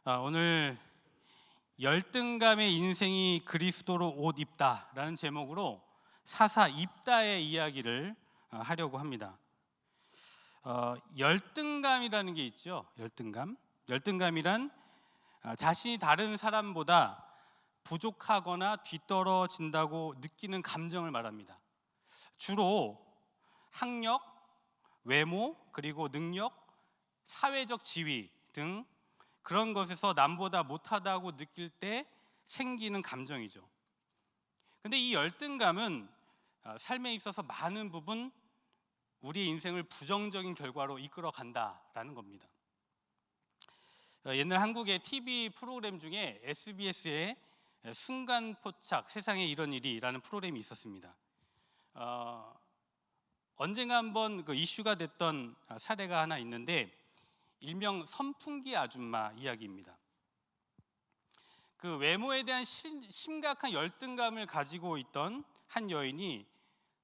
오늘 열등감의 인생이 그리스도로 옷 입다라는 제목으로 사사 입다의 이야기를 하려고 합니다. 열등감이라는 게 있죠. 열등감이란 자신이 다른 사람보다 부족하거나 뒤떨어진다고 느끼는 감정을 말합니다. 주로 학력, 외모, 그리고 능력, 사회적 지위 등 그런 것에서 남보다 못하다고 느낄 때 생기는 감정이죠. 근데 이 열등감은 삶에 있어서 많은 부분 우리의 인생을 부정적인 결과로 이끌어 간다라는 겁니다. 옛날 한국의 TV 프로그램 중에 SBS의 순간포착 세상에 이런 일이라는 프로그램이 있었습니다. 언젠가 한번 그 이슈가 됐던 사례가 하나 있는데 일명 선풍기 아줌마 이야기입니다. 그 외모에 대한 심각한 열등감을 가지고 있던 한 여인이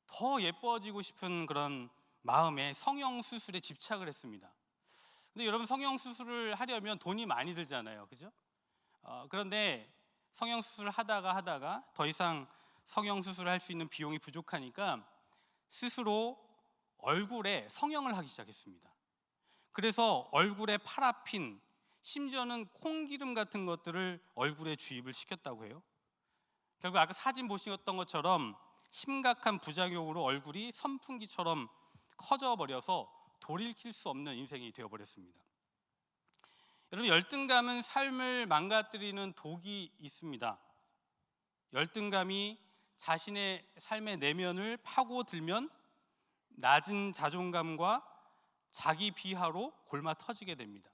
더 예뻐지고 싶은 그런 마음에 성형 수술에 집착을 했습니다. 근데 여러분, 성형 수술을 하려면 돈이 많이 들잖아요, 그죠? 그런데 성형 수술을 하다가 더 이상 성형 수술을 할 수 있는 비용이 부족하니까 스스로 얼굴에 성형을 하기 시작했습니다. 그래서 얼굴에 파라핀, 심지어는 콩기름 같은 것들을 얼굴에 주입을 시켰다고 해요. 결국 아까 사진 보셨던 것처럼 심각한 부작용으로 얼굴이 선풍기처럼 커져버려서 돌이킬 수 없는 인생이 되어버렸습니다. 여러분, 열등감은 삶을 망가뜨리는 독이 있습니다. 열등감이 자신의 삶의 내면을 파고들면 낮은 자존감과 자기 비하로 골마 터지게 됩니다.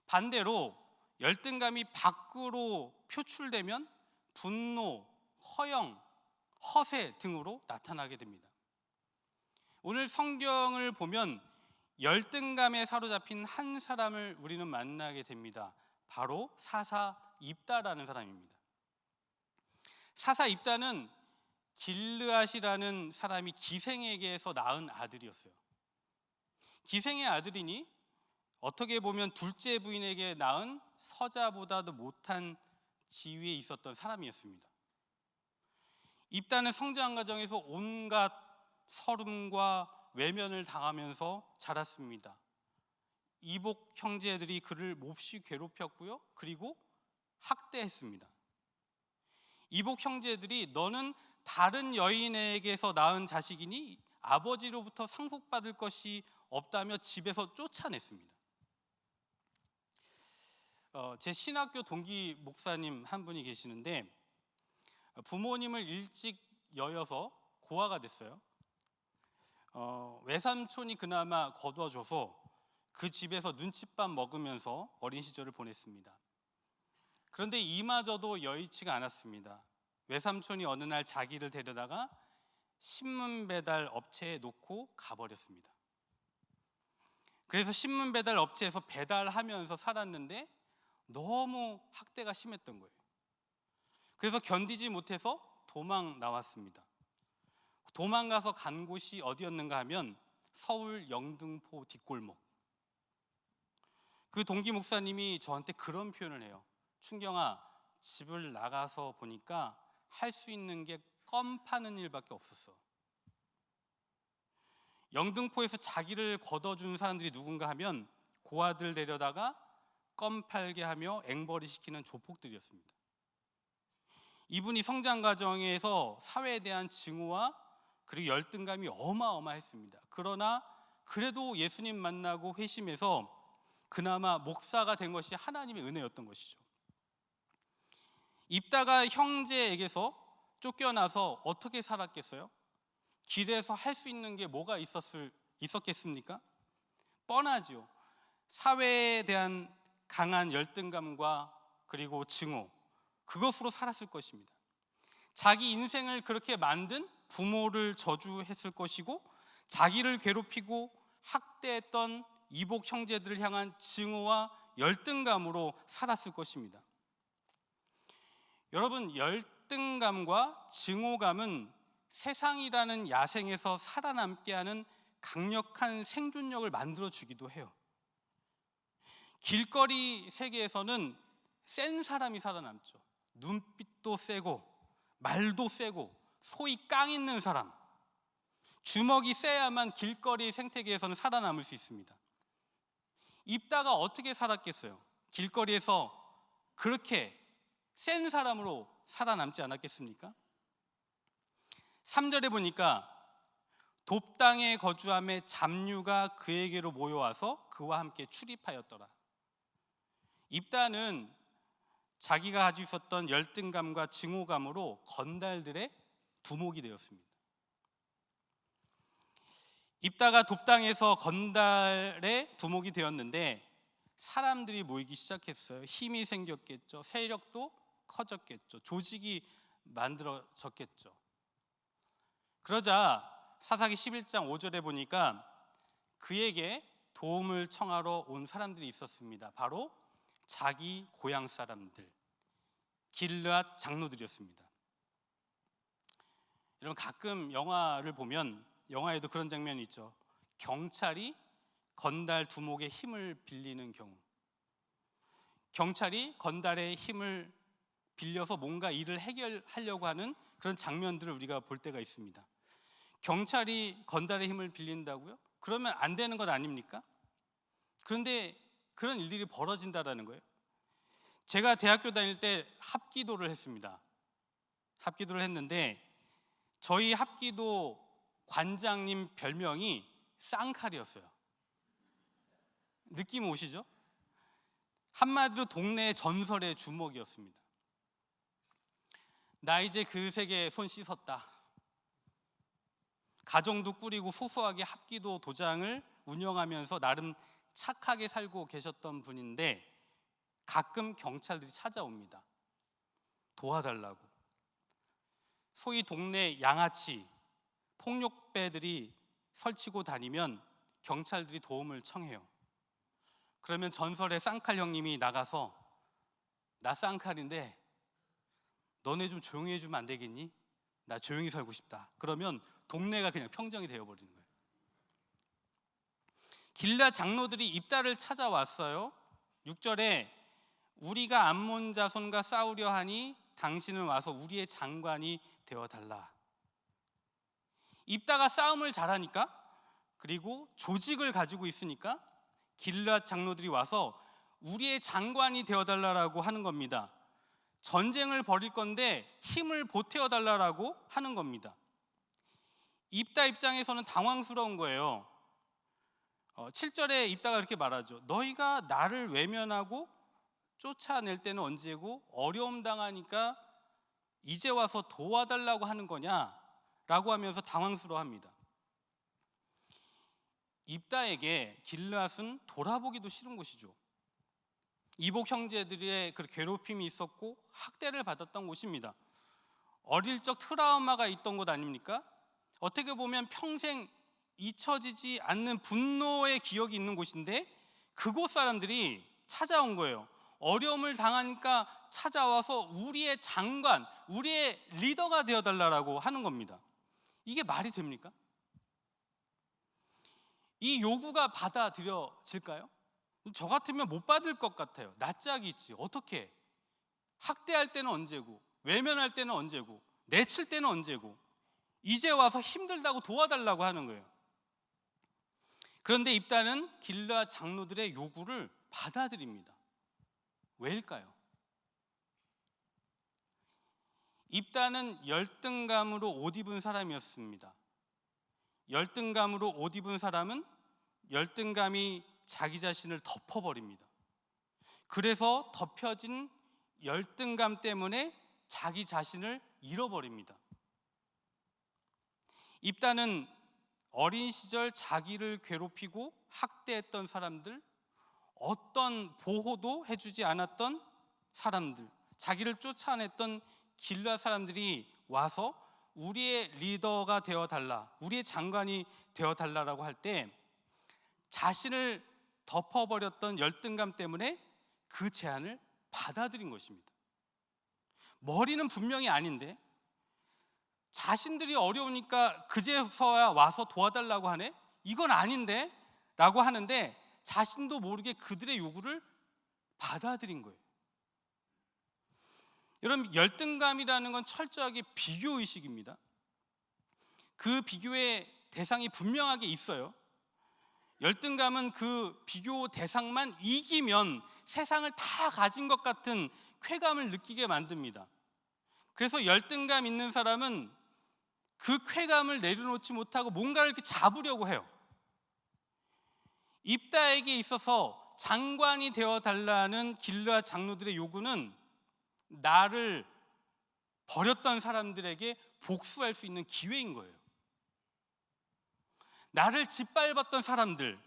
반대로 열등감이 밖으로 표출되면 분노, 허영, 허세 등으로 나타나게 됩니다. 오늘 성경을 보면 열등감에 사로잡힌 한 사람을 우리는 만나게 됩니다. 바로 사사 입다라는 사람입니다. 사사 입다는 길르앗이라는 사람이 기생에게서 낳은 아들이었어요. 기생의 아들이니 어떻게 보면 둘째 부인에게 낳은 서자보다도 못한 지위에 있었던 사람이었습니다. 입다는 성장 과정에서 온갖 서름과 외면을 당하면서 자랐습니다. 이복 형제들이 그를 몹시 괴롭혔고요, 그리고 학대했습니다. 이복 형제들이 너는 다른 여인에게서 낳은 자식이니 아버지로부터 상속받을 것이 없다며 집에서 쫓아냈습니다. 제 신학교 동기 목사님 한 분이 계시는데 부모님을 일찍 여여서 고아가 됐어요. 외삼촌이 그나마 거둬줘서 그 집에서 눈칫밥 먹으면서 어린 시절을 보냈습니다. 그런데 이마저도 여의치가 않았습니다. 외삼촌이 어느 날 자기를 데려다가 신문 배달 업체에 놓고 가버렸습니다. 그래서 신문 배달 업체에서 배달하면서 살았는데 너무 학대가 심했던 거예요. 그래서 견디지 못해서 도망 나왔습니다. 도망가서 간 곳이 어디였는가 하면 서울 영등포 뒷골목. 그 동기 목사님이 저한테 그런 표현을 해요. 춘경아, 집을 나가서 보니까 할 수 있는 게 껌 파는 일밖에 없었어. 영등포에서 자기를 걷어준 사람들이 누군가 하면 고아들 데려다가 껌 팔게 하며 앵벌이 시키는 조폭들이었습니다. 이분이 성장 과정에서 사회에 대한 증오와 그리고 열등감이 어마어마했습니다. 그러나 그래도 예수님 만나고 회심해서 그나마 목사가 된 것이 하나님의 은혜였던 것이죠. 입다가 형제에게서 쫓겨나서 어떻게 살았겠어요? 길에서 할 수 있는 게 뭐가 있었겠습니까? 뻔하죠. 사회에 대한 강한 열등감과 그리고 증오, 그것으로 살았을 것입니다. 자기 인생을 그렇게 만든 부모를 저주했을 것이고, 자기를 괴롭히고 학대했던 이복 형제들을 향한 증오와 열등감으로 살았을 것입니다. 여러분, 열등감과 증오감은 세상이라는 야생에서 살아남게 하는 강력한 생존력을 만들어주기도 해요. 길거리 세계에서는 센 사람이 살아남죠. 눈빛도 세고 말도 세고 소위 깡 있는 사람, 주먹이 세야만 길거리 생태계에서는 살아남을 수 있습니다. 입다가 어떻게 살았겠어요? 길거리에서 그렇게 센 사람으로 살아남지 않았겠습니까? 3절에 보니까 돕당에 거주함에 잡류가 그에게로 모여와서 그와 함께 출입하였더라. 입다는 자기가 가지고 있었던 열등감과 증오감으로 건달들의 두목이 되었습니다. 입다가 돕당에서 건달의 두목이 되었는데 사람들이 모이기 시작했어요. 힘이 생겼겠죠. 세력도 커졌겠죠. 조직이 만들어졌겠죠. 그러자 사사기 11장 5절에 보니까 그에게 도움을 청하러 온 사람들이 있었습니다. 바로 자기 고향 사람들, 길르앗 장로들이었습니다. 여러분, 가끔 영화를 보면 영화에도 그런 장면이 있죠. 경찰이 건달 두목의 힘을 빌리는 경우, 경찰이 건달의 힘을 빌려서 뭔가 일을 해결하려고 하는 그런 장면들을 우리가 볼 때가 있습니다. 경찰이 건달의 힘을 빌린다고요? 그러면 안 되는 것 아닙니까? 그런데 그런 일들이 벌어진다라는 거예요. 제가 대학교 다닐 때 합기도를 했습니다. 합기도를 했는데 저희 합기도 관장님 별명이 쌍칼이었어요. 느낌 오시죠? 한마디로 동네 전설의 주먹이었습니다. 나 이제 그 세계에 손 씻었다. 가정도 꾸리고 소소하게 합기도 도장을 운영하면서 나름 착하게 살고 계셨던 분인데 가끔 경찰들이 찾아옵니다. 도와달라고. 소위 동네 양아치, 폭력배들이 설치고 다니면 경찰들이 도움을 청해요. 그러면 전설의 쌍칼 형님이 나가서 나 쌍칼인데 너네 좀 조용히 해주면 안 되겠니? 나 조용히 살고 싶다. 그러면 동네가 그냥 평정이 되어버리는 거예요. 길르앗 장로들이 입다를 찾아왔어요. 6절에 우리가 암몬 자손과 싸우려 하니 당신은 와서 우리의 장관이 되어달라. 입다가 싸움을 잘하니까, 그리고 조직을 가지고 있으니까 길르앗 장로들이 와서 우리의 장관이 되어달라고 하는 겁니다. 전쟁을 벌일 건데 힘을 보태어달라고 하는 겁니다. 입다 입장에서는 당황스러운 거예요. 7절에 입다가 이렇게 말하죠. 너희가 나를 외면하고 쫓아낼 때는 언제고 어려움 당하니까 이제 와서 도와달라고 하는 거냐? 라고 하면서 당황스러워합니다. 입다에게 길르앗은 돌아보기도 싫은 곳이죠. 이복 형제들의 그 괴롭힘이 있었고 학대를 받았던 곳입니다. 어릴 적 트라우마가 있던 곳 아닙니까? 어떻게 보면 평생 잊혀지지 않는 분노의 기억이 있는 곳인데 그곳 사람들이 찾아온 거예요. 어려움을 당하니까 찾아와서 우리의 장관, 우리의 리더가 되어달라고 하는 겁니다. 이게 말이 됩니까? 이 요구가 받아들여질까요? 저 같으면 못 받을 것 같아요. 낯짝이지. 어떻게? 학대할 때는 언제고, 외면할 때는 언제고, 내칠 때는 언제고, 이제 와서 힘들다고 도와달라고 하는 거예요. 그런데 입다는 길르앗 장로들의 요구를 받아들입니다. 왜일까요? 입다는 열등감으로 옷 입은 사람이었습니다. 열등감으로 옷 입은 사람은 열등감이 자기 자신을 덮어버립니다. 그래서 덮여진 열등감 때문에 자기 자신을 잃어버립니다. 입다는 어린 시절 자기를 괴롭히고 학대했던 사람들, 어떤 보호도 해주지 않았던 사람들, 자기를 쫓아냈던 길르앗 사람들이 와서 우리의 리더가 되어달라, 우리의 장관이 되어달라라고 할 때 자신을 덮어버렸던 열등감 때문에 그 제안을 받아들인 것입니다. 머리는 분명히 아닌데 자신들이 어려우니까 그제서야 와서 도와달라고 하네? 이건 아닌데? 라고 하는데 자신도 모르게 그들의 요구를 받아들인 거예요. 여러분, 열등감이라는 건 철저하게 비교의식입니다. 그 비교의 대상이 분명하게 있어요. 열등감은 그 비교 대상만 이기면 세상을 다 가진 것 같은 쾌감을 느끼게 만듭니다. 그래서 열등감 있는 사람은 그 쾌감을 내려놓지 못하고 뭔가를 이렇게 잡으려고 해요. 입다에게 있어서 장관이 되어 달라는 길르앗 장로들의 요구는 나를 버렸던 사람들에게 복수할 수 있는 기회인 거예요. 나를 짓밟았던 사람들,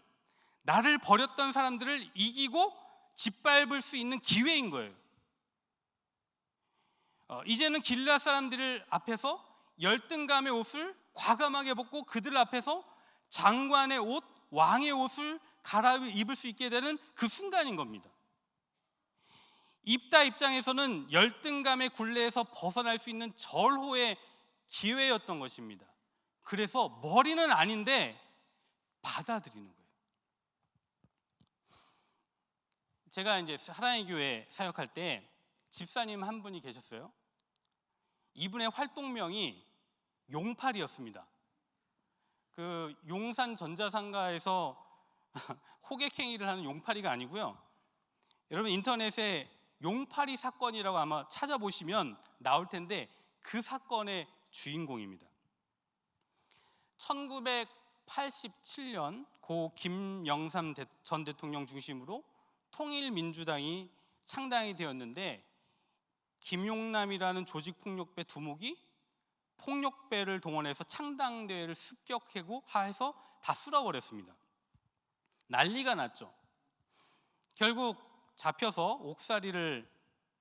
나를 버렸던 사람들을 이기고 짓밟을 수 있는 기회인 거예요. 이제는 길르앗 사람들 앞에서 열등감의 옷을 과감하게 벗고 그들 앞에서 장관의 옷, 왕의 옷을 갈아입을 수 있게 되는 그 순간인 겁니다. 입다 입장에서는 열등감의 굴레에서 벗어날 수 있는 절호의 기회였던 것입니다. 그래서 머리는 아닌데 받아들이는 거예요. 제가 이제 하나의 교회 사역할 때 집사님 한 분이 계셨어요. 이분의 활동명이 용팔이었습니다. 그 용산 전자상가에서 호객행위를 하는 용팔이가 아니고요. 여러분 인터넷에 용팔이 사건이라고 아마 찾아보시면 나올 텐데 그 사건의 주인공입니다. 1987년 고 김영삼 전 대통령 중심으로 통일민주당이 창당이 되었는데 김용남이라는 조직폭력배 두목이 폭력배를 동원해서 창당대회를 습격하고 해서 다 쓸어버렸습니다. 난리가 났죠. 결국 잡혀서 옥살이를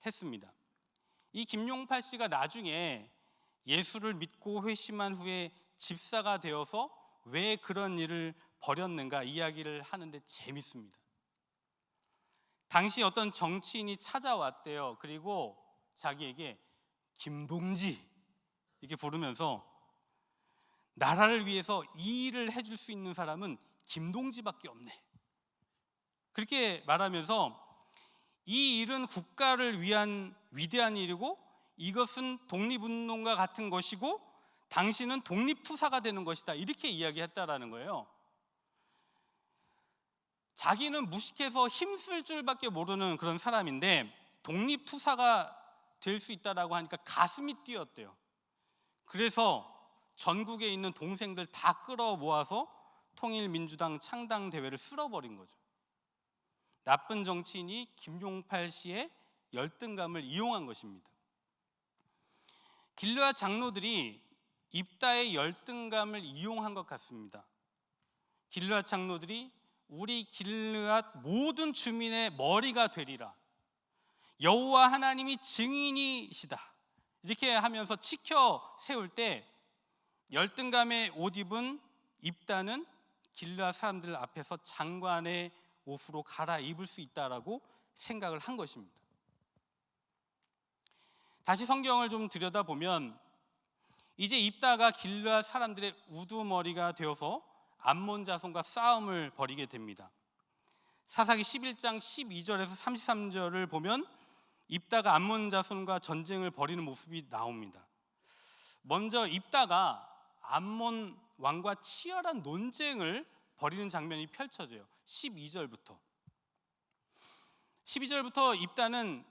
했습니다. 이 김용팔 씨가 나중에 예수를 믿고 회심한 후에 집사가 되어서 왜 그런 일을 벌였는가 이야기를 하는데 재밌습니다. 당시 어떤 정치인이 찾아왔대요. 그리고 자기에게 김동지 이렇게 부르면서 나라를 위해서 이 일을 해줄 수 있는 사람은 김동지밖에 없네. 그렇게 말하면서 이 일은 국가를 위한 위대한 일이고 이것은 독립운동과 같은 것이고 당신은 독립투사가 되는 것이다. 이렇게 이야기했다라는 거예요. 자기는 무식해서 힘쓸 줄밖에 모르는 그런 사람인데 독립투사가 될 수 있다라고 하니까 가슴이 뛰었대요. 그래서 전국에 있는 동생들 다 끌어 모아서 통일민주당 창당대회를 쓸어버린 거죠. 나쁜 정치인이 김용팔 씨의 열등감을 이용한 것입니다. 길르앗 장로들이 입다의 열등감을 이용한 것 같습니다. 길르앗 장로들이 우리 길르앗 모든 주민의 머리가 되리라. 여호와 하나님이 증인이시다. 이렇게 하면서 치켜 세울 때 열등감의 옷 입은 입다는 길르앗 사람들 앞에서 장관의 옷으로 갈아입을 수 있다라고 생각을 한 것입니다. 다시 성경을 좀 들여다보면 이제 입다가 길르앗 사람들의 우두머리가 되어서 암몬 자손과 싸움을 벌이게 됩니다. 사사기 11장 12절에서 33절을 보면 입다가 암몬 자손과 전쟁을 벌이는 모습이 나옵니다. 먼저 입다가 암몬 왕과 치열한 논쟁을 벌이는 장면이 펼쳐져요. 12절부터 입다는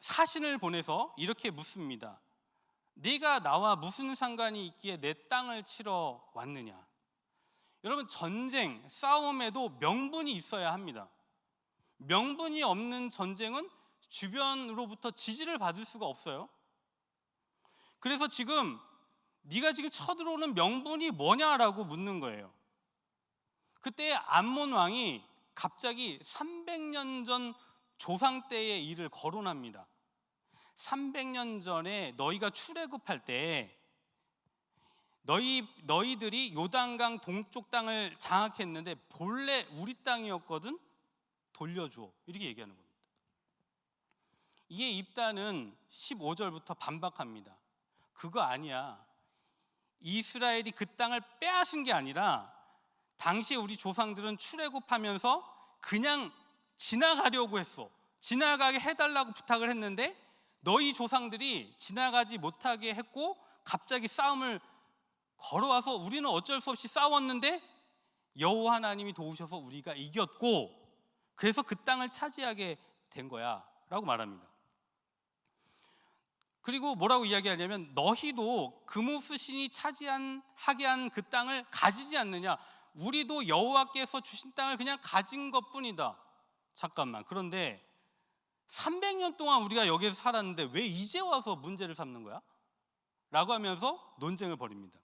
사신을 보내서 이렇게 묻습니다. 네가 나와 무슨 상관이 있기에 내 땅을 치러 왔느냐. 여러분 전쟁, 싸움에도 명분이 있어야 합니다. 명분이 없는 전쟁은 주변으로부터 지지를 받을 수가 없어요. 그래서 지금 네가 지금 쳐들어오는 명분이 뭐냐라고 묻는 거예요. 그때 암몬 왕이 갑자기 300년 전 조상 때의 일을 거론합니다. 300년 전에 너희가 출애굽할 때 너희들이 요단강 동쪽 땅을 장악했는데 본래 우리 땅이었거든. 돌려줘. 이렇게 얘기하는 겁니다. 이에 입다는 15절부터 반박합니다. 그거 아니야. 이스라엘이 그 땅을 빼앗은 게 아니라 당시 우리 조상들은 출애굽하면서 그냥 지나가려고 했어. 지나가게 해달라고 부탁을 했는데 너희 조상들이 지나가지 못하게 했고 갑자기 싸움을 걸어와서 우리는 어쩔 수 없이 싸웠는데 여호와 하나님이 도우셔서 우리가 이겼고 그래서 그 땅을 차지하게 된 거야 라고 말합니다. 그리고 뭐라고 이야기하냐면 너희도 그모스 신이 하게 한 그 땅을 가지지 않느냐. 우리도 여호와께서 주신 땅을 그냥 가진 것뿐이다. 잠깐만, 그런데 300년 동안 우리가 여기서 살았는데 왜 이제 와서 문제를 삼는 거야? 라고 하면서 논쟁을 벌입니다.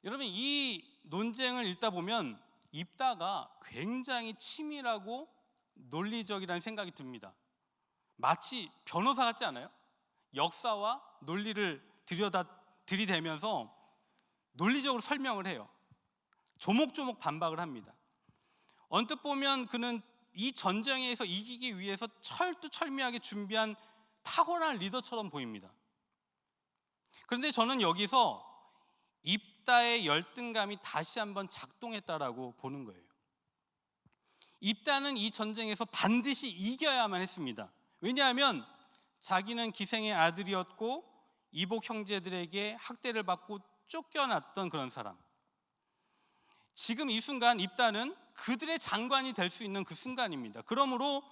여러분, 이 논쟁을 읽다 보면 입다가 굉장히 치밀하고 논리적이라는 생각이 듭니다. 마치 변호사 같지 않아요? 역사와 논리를 들이대면서 논리적으로 설명을 해요. 조목조목 반박을 합니다. 언뜻 보면 그는 이 전쟁에서 이기기 위해서 철두철미하게 준비한 탁월한 리더처럼 보입니다. 그런데 저는 여기서 입다의 열등감이 다시 한번 작동했다라고 보는 거예요. 입다는 이 전쟁에서 반드시 이겨야만 했습니다. 왜냐하면 자기는 기생의 아들이었고 이복 형제들에게 학대를 받고 쫓겨났던 그런 사람. 지금 이 순간 입다는 그들의 장관이 될 수 있는 그 순간입니다. 그러므로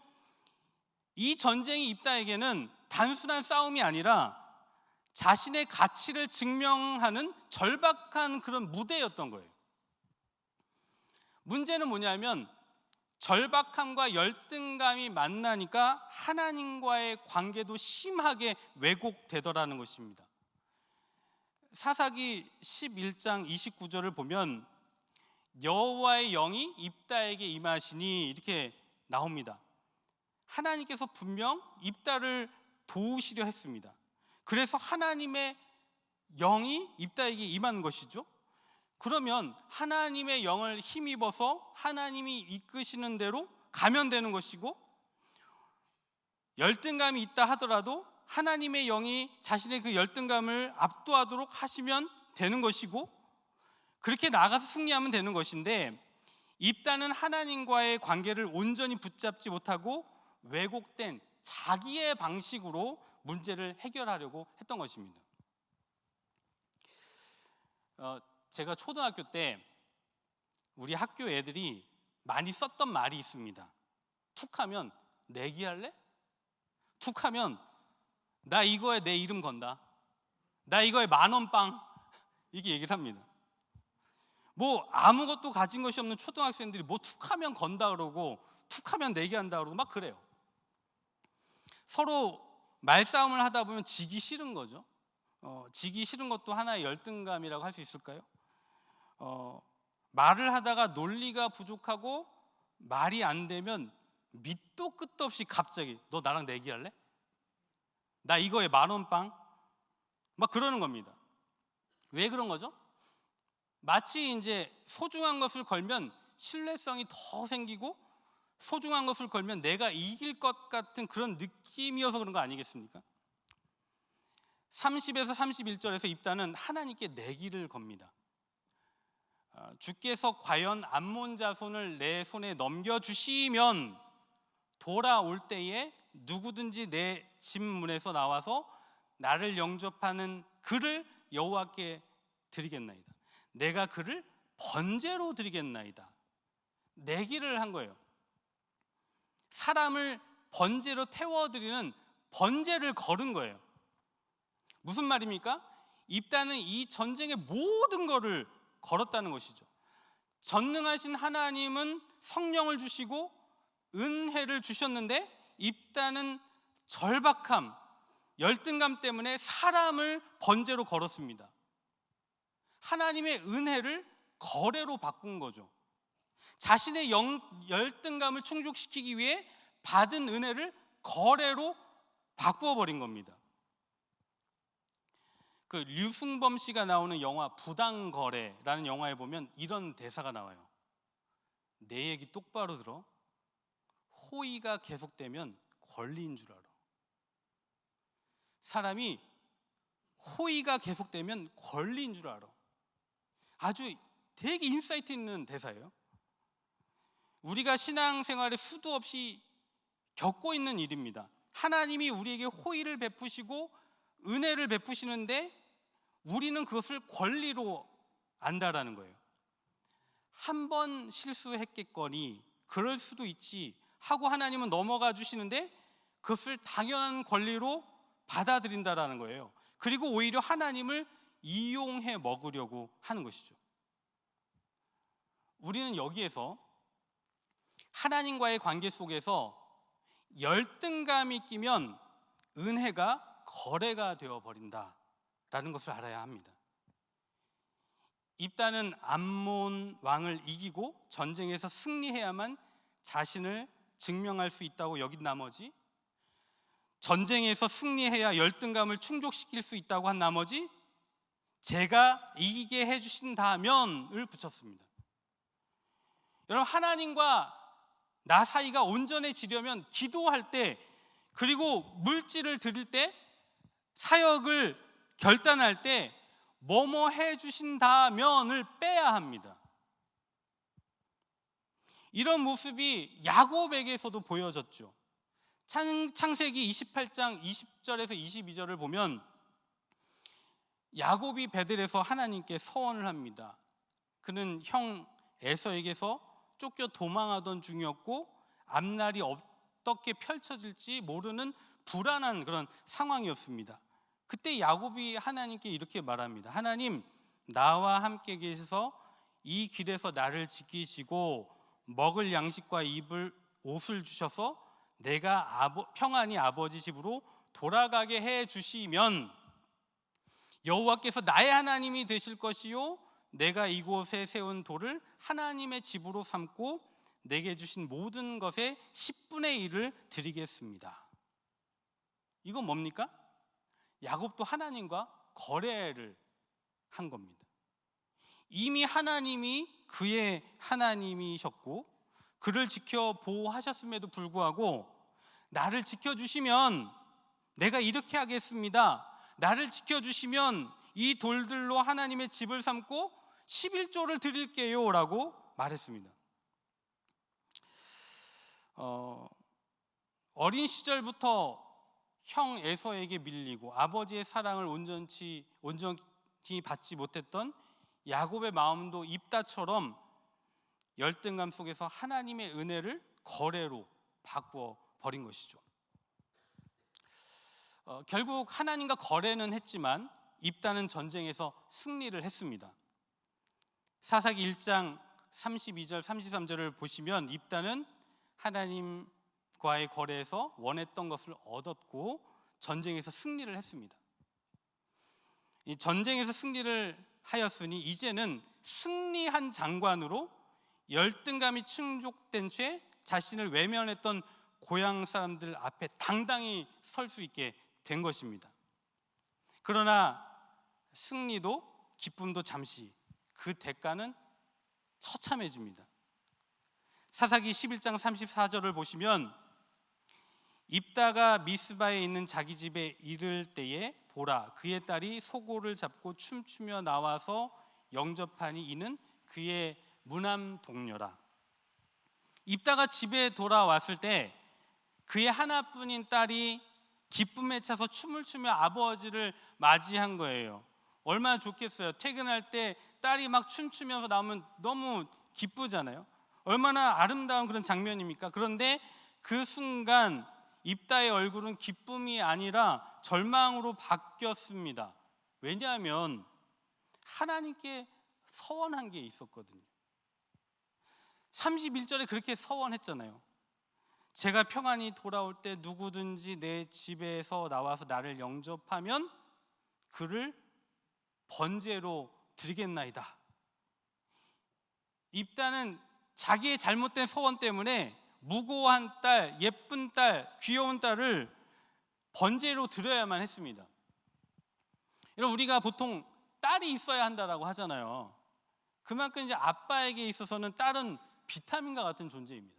이 전쟁이 입다에게는 단순한 싸움이 아니라 자신의 가치를 증명하는 절박한 그런 무대였던 거예요. 문제는 뭐냐면 절박함과 열등감이 만나니까 하나님과의 관계도 심하게 왜곡되더라는 것입니다. 사사기 11장 29절을 보면 여호와의 영이 입다에게 임하시니 이렇게 나옵니다. 하나님께서 분명 입다를 도우시려 했습니다. 그래서 하나님의 영이 입다에게 임한 것이죠. 그러면 하나님의 영을 힘입어서 하나님이 이끄시는 대로 가면 되는 것이고, 열등감이 있다 하더라도 하나님의 영이 자신의 그 열등감을 압도하도록 하시면 되는 것이고, 그렇게 나가서 승리하면 되는 것인데, 입다는 하나님과의 관계를 온전히 붙잡지 못하고 왜곡된 자기의 방식으로 문제를 해결하려고 했던 것입니다. 제가 초등학교 때 우리 학교 애들이 많이 썼던 말이 있습니다. 툭하면 내기할래? 툭하면 나 이거에 내 이름 건다. 나 이거에 10,000원 빵. 이렇게 얘기를 합니다. 뭐 아무것도 가진 것이 없는 초등학생들이 뭐 툭하면 건다 그러고 툭하면 내기한다 그러고 막 그래요. 서로 말싸움을 하다 보면 지기 싫은 거죠. 지기 싫은 것도 하나의 열등감이라고 할 수 있을까요? 말을 하다가 논리가 부족하고 말이 안 되면 밑도 끝도 없이 갑자기 너 나랑 내기할래? 나 이거에 10,000원 빵? 막 그러는 겁니다. 왜 그런 거죠? 마치 이제 소중한 것을 걸면 신뢰성이 더 생기고 소중한 것을 걸면 내가 이길 것 같은 그런 느낌이어서 그런 거 아니겠습니까? 30에서 31절에서 입다는 하나님께 내기를 겁니다. 주께서 과연 암몬 자손을 내 손에 넘겨주시면 돌아올 때에 누구든지 내 집 문에서 나와서 나를 영접하는 그를 여호와께 드리겠나이다. 내가 그를 번제로 드리겠나이다. 내기를 한 거예요. 사람을 번제로 태워드리는 번제를 걸은 거예요. 무슨 말입니까? 입다는 이 전쟁의 모든 것을 걸었다는 것이죠. 전능하신 하나님은 성령을 주시고 은혜를 주셨는데 입다는 절박함, 열등감 때문에 사람을 번제로 걸었습니다. 하나님의 은혜를 거래로 바꾼 거죠. 자신의 열등감을 충족시키기 위해 받은 은혜를 거래로 바꾸어 버린 겁니다. 그 류승범 씨가 나오는 영화 부당거래라는 영화에 보면 이런 대사가 나와요. 내 얘기 똑바로 들어. 호의가 계속되면 권리인 줄 알아. 사람이 호의가 계속되면 권리인 줄 알아. 아주 되게 인사이트 있는 대사예요. 우리가 신앙생활에 수도 없이 겪고 있는 일입니다. 하나님이 우리에게 호의를 베푸시고 은혜를 베푸시는데 우리는 그것을 권리로 안다라는 거예요. 한 번 실수했겠거니 그럴 수도 있지 하고 하나님은 넘어가 주시는데 그것을 당연한 권리로 받아들인다라는 거예요. 그리고 오히려 하나님을 이용해 먹으려고 하는 것이죠. 우리는 여기에서 하나님과의 관계 속에서 열등감이 끼면 은혜가 거래가 되어버린다라는 것을 알아야 합니다. 입다는 암몬 왕을 이기고 전쟁에서 승리해야만 자신을 증명할 수 있다고 여긴 나머지, 전쟁에서 승리해야 열등감을 충족시킬 수 있다고 한 나머지 제가 이기게 해주신다면을 붙였습니다. 여러분, 하나님과 나 사이가 온전해지려면 기도할 때, 그리고 물질을 드릴 때, 사역을 결단할 때 뭐뭐 해주신다면을 빼야 합니다. 이런 모습이 야곱에게서도 보여졌죠. 창세기 28장 20절에서 22절을 보면 야곱이 베들에서 하나님께 서원을 합니다. 그는 형 에서에게서 쫓겨 도망하던 중이었고 앞날이 어떻게 펼쳐질지 모르는 불안한 그런 상황이었습니다. 그때 야곱이 하나님께 이렇게 말합니다. 하나님, 나와 함께 계셔서 이 길에서 나를 지키시고 먹을 양식과 입을 옷을 주셔서 내가 평안히 아버지 집으로 돌아가게 해 주시면 여호와께서 나의 하나님이 되실 것이요 내가 이곳에 세운 돌을 하나님의 집으로 삼고 내게 주신 모든 것의 10분의 1을 드리겠습니다. 이건 뭡니까? 야곱도 하나님과 거래를 한 겁니다. 이미 하나님이 그의 하나님이셨고 그를 지켜 보호하셨음에도 불구하고 나를 지켜주시면 내가 이렇게 하겠습니다. 나를 지켜주시면 이 돌들로 하나님의 집을 삼고 11조를 드릴게요 라고 말했습니다. 어린 시절부터 형 에서에게 밀리고 아버지의 사랑을 온전히 받지 못했던 야곱의 마음도 입다처럼 열등감 속에서 하나님의 은혜를 거래로 바꾸어 버린 것이죠. 결국 하나님과 거래는 했지만 입다는 전쟁에서 승리를 했습니다. 사사기 1장 32절 33절을 보시면 입다는 하나님과의 거래에서 원했던 것을 얻었고 전쟁에서 승리를 했습니다. 이 전쟁에서 승리를 하였으니 이제는 승리한 장관으로 열등감이 충족된 채 자신을 외면했던 고향 사람들 앞에 당당히 설 수 있게 된 것입니다. 그러나 승리도 기쁨도 잠시, 그 대가는 처참해집니다. 사사기 11장 34절을 보시면 입다가 미스바에 있는 자기 집에 이를 때에 보라, 그의 딸이 소고를 잡고 춤추며 나와서 영접하니 이는 그의 무남 동료라. 입다가 집에 돌아왔을 때 그의 하나뿐인 딸이 기쁨에 차서 춤을 추며 아버지를 맞이한 거예요. 얼마나 좋겠어요. 퇴근할 때 딸이 막 춤추면서 나오면 너무 기쁘잖아요. 얼마나 아름다운 그런 장면입니까? 그런데 그 순간 입다의 얼굴은 기쁨이 아니라 절망으로 바뀌었습니다. 왜냐하면 하나님께 서원한 게 있었거든요. 31절에 그렇게 서원했잖아요. 제가 평안히 돌아올 때 누구든지 내 집에서 나와서 나를 영접하면 그를 번제로 드리겠나이다. 입다는 자기의 잘못된 서원 때문에 무고한 딸, 예쁜 딸, 귀여운 딸을 번제로 드려야만 했습니다. 여러분, 우리가 보통 딸이 있어야 한다라고 하잖아요. 그만큼 이제 아빠에게 있어서는 딸은 비타민과 같은 존재입니다.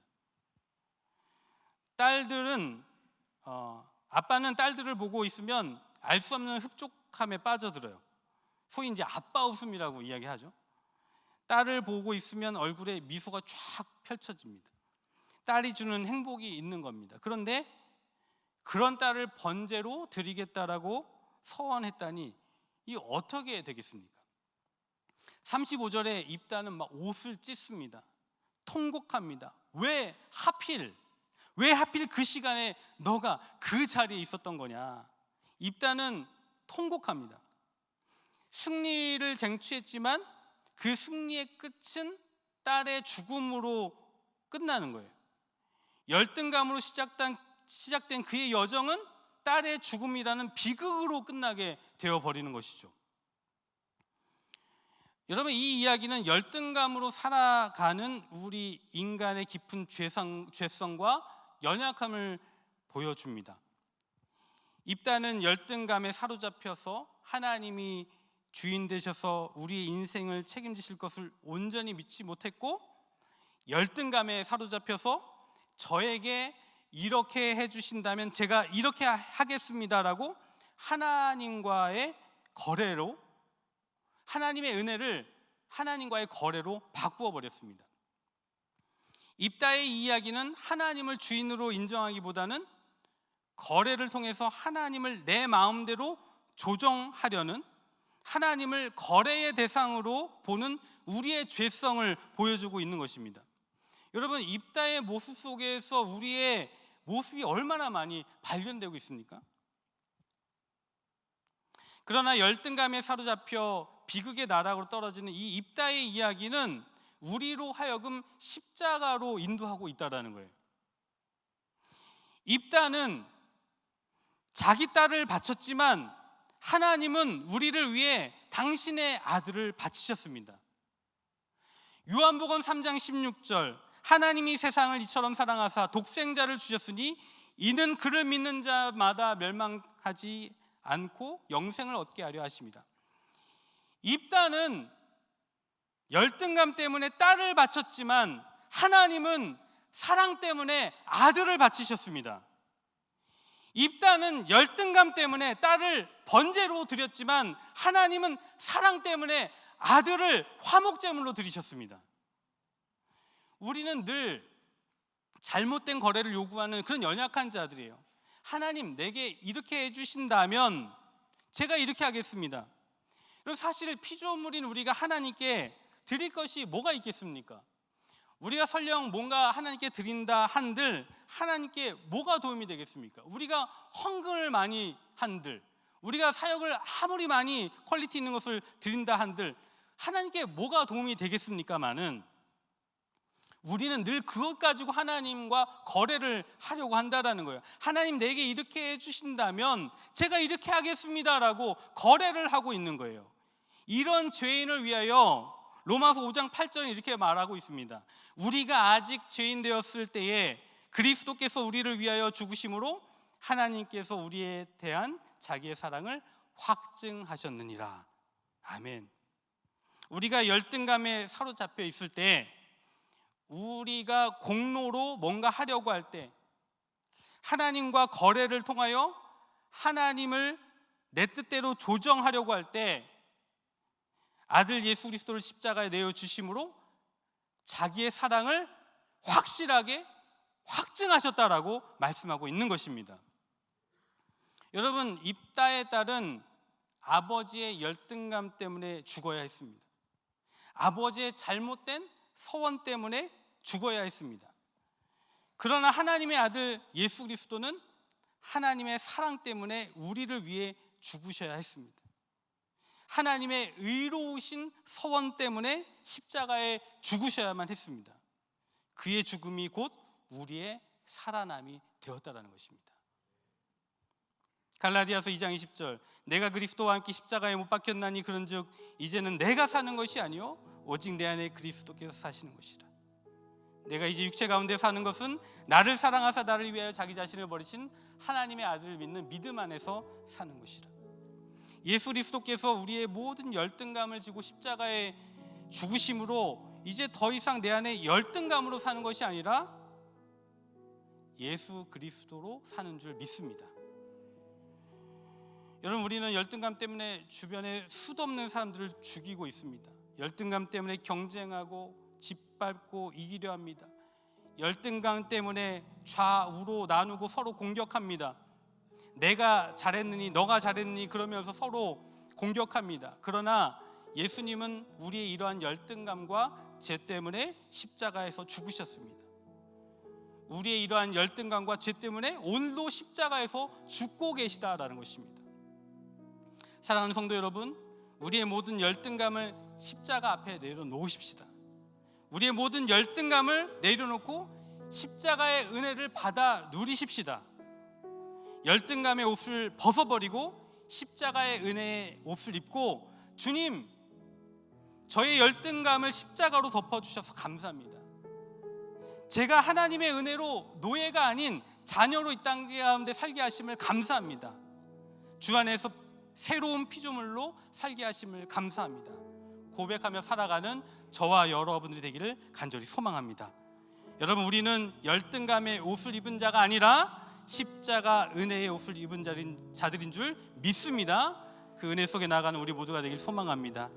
딸들은 아빠는 딸들을 보고 있으면 알 수 없는 흡족함에 빠져들어요. 소위 이제 아빠 웃음이라고 이야기하죠. 딸을 보고 있으면 얼굴에 미소가 쫙 펼쳐집니다. 딸이 주는 행복이 있는 겁니다. 그런데 그런 딸을 번제로 드리겠다라고 서원했다니 이 어떻게 되겠습니까? 35절에 입다는 막 옷을 찢습니다. 통곡합니다. 왜 하필 그 시간에 너가 그 자리에 있었던 거냐? 입다는 통곡합니다. 승리를 쟁취했지만 그 승리의 끝은 딸의 죽음으로 끝나는 거예요. 열등감으로 시작된 그의 여정은 딸의 죽음이라는 비극으로 끝나게 되어버리는 것이죠. 여러분, 이 이야기는 열등감으로 살아가는 우리 인간의 깊은 죄성과 연약함을 보여줍니다. 입다는 열등감에 사로잡혀서 하나님이 주인 되셔서 우리의 인생을 책임지실 것을 온전히 믿지 못했고, 열등감에 사로잡혀서 저에게 이렇게 해주신다면 제가 이렇게 하겠습니다라고 하나님과의 거래로, 하나님의 은혜를 하나님과의 거래로 바꾸어 버렸습니다. 입다의 이야기는 하나님을 주인으로 인정하기보다는 거래를 통해서 하나님을 내 마음대로 조정하려는, 하나님을 거래의 대상으로 보는 우리의 죄성을 보여주고 있는 것입니다. 여러분, 입다의 모습 속에서 우리의 모습이 얼마나 많이 발견되고 있습니까? 그러나 열등감에 사로잡혀 비극의 나락으로 떨어지는 이 입다의 이야기는 우리로 하여금 십자가로 인도하고 있다는 거예요. 입다는 자기 딸을 바쳤지만 하나님은 우리를 위해 당신의 아들을 바치셨습니다. 요한복음 3장 16절, 하나님이 세상을 이처럼 사랑하사 독생자를 주셨으니 이는 그를 믿는 자마다 멸망하지 않고 영생을 얻게 하려 하심이라. 입다는 열등감 때문에 딸을 바쳤지만 하나님은 사랑 때문에 아들을 바치셨습니다. 입다는 열등감 때문에 딸을 번제로 드렸지만 하나님은 사랑 때문에 아들을 화목제물로 드리셨습니다. 우리는 늘 잘못된 거래를 요구하는 그런 연약한 자들이에요. 하나님, 내게 이렇게 해주신다면 제가 이렇게 하겠습니다. 그럼 사실 피조물인 우리가 하나님께 드릴 것이 뭐가 있겠습니까? 우리가 설령 뭔가 하나님께 드린다 한들 하나님께 뭐가 도움이 되겠습니까? 우리가 헌금을 많이 한들, 우리가 사역을 아무리 많이 퀄리티 있는 것을 드린다 한들 하나님께 뭐가 도움이 되겠습니까마는 우리는 늘 그것 가지고 하나님과 거래를 하려고 한다라는 거예요. 하나님, 내게 이렇게 해주신다면 제가 이렇게 하겠습니다라고 거래를 하고 있는 거예요. 이런 죄인을 위하여 로마서 5장 8절에 이렇게 말하고 있습니다. 우리가 아직 죄인 되었을 때에 그리스도께서 우리를 위하여 죽으심으로 하나님께서 우리에 대한 자기의 사랑을 확증하셨느니라. 아멘. 우리가 열등감에 사로잡혀 있을 때, 우리가 공로로 뭔가 하려고 할 때, 하나님과 거래를 통하여 하나님을 내 뜻대로 조정하려고 할 때 아들 예수 그리스도를 십자가에 내어주심으로 자기의 사랑을 확실하게 확증하셨다라고 말씀하고 있는 것입니다. 여러분, 입다의 딸은 아버지의 열등감 때문에 죽어야 했습니다. 아버지의 잘못된 서원 때문에 죽어야 했습니다. 그러나 하나님의 아들 예수 그리스도는 하나님의 사랑 때문에 우리를 위해 죽으셔야 했습니다. 하나님의 의로우신 서원 때문에 십자가에 죽으셔야만 했습니다. 그의 죽음이 곧 우리의 살아남이 되었다는 것입니다. 갈라디아서 2장 20절, 내가 그리스도와 함께 십자가에 못 박혔나니 그런즉 이제는 내가 사는 것이 아니요 오직 내 안에 그리스도께서 사시는 것이라. 내가 이제 육체 가운데 사는 것은 나를 사랑하사 나를 위하여 자기 자신을 버리신 하나님의 아들을 믿는 믿음 안에서 사는 것이라. 예수 그리스도께서 우리의 모든 열등감을 지고 십자가에 죽으심으로 이제 더 이상 내 안에 열등감으로 사는 것이 아니라 예수 그리스도로 사는 줄 믿습니다. 여러분, 우리는 열등감 때문에 주변에 수도 없는 사람들을 죽이고 있습니다. 열등감 때문에 경쟁하고 짓밟고 이기려 합니다. 열등감 때문에 좌우로 나누고 서로 공격합니다. 내가 잘했느니 너가 잘했느니 그러면서 서로 공격합니다. 그러나 예수님은 우리의 이러한 열등감과 죄 때문에 십자가에서 죽으셨습니다. 우리의 이러한 열등감과 죄 때문에 오늘도 십자가에서 죽고 계시다라는 것입니다. 사랑하는 성도 여러분, 우리의 모든 열등감을 십자가 앞에 내려놓으십시다. 우리의 모든 열등감을 내려놓고 십자가의 은혜를 받아 누리십시다. 열등감의 옷을 벗어버리고 십자가의 은혜의 옷을 입고, 주님, 저의 열등감을 십자가로 덮어주셔서 감사합니다. 제가 하나님의 은혜로 노예가 아닌 자녀로 이 땅 가운데 살게 하심을 감사합니다. 주 안에서 새로운 피조물로 살게 하심을 감사합니다. 고백하며 살아가는 저와 여러분들이 되기를 간절히 소망합니다. 여러분, 우리는 열등감의 옷을 입은 자가 아니라 십자가 은혜의 옷을 입은 자들인 줄 믿습니다. 그 은혜 속에 나아가는 우리 모두가 되길 소망합니다.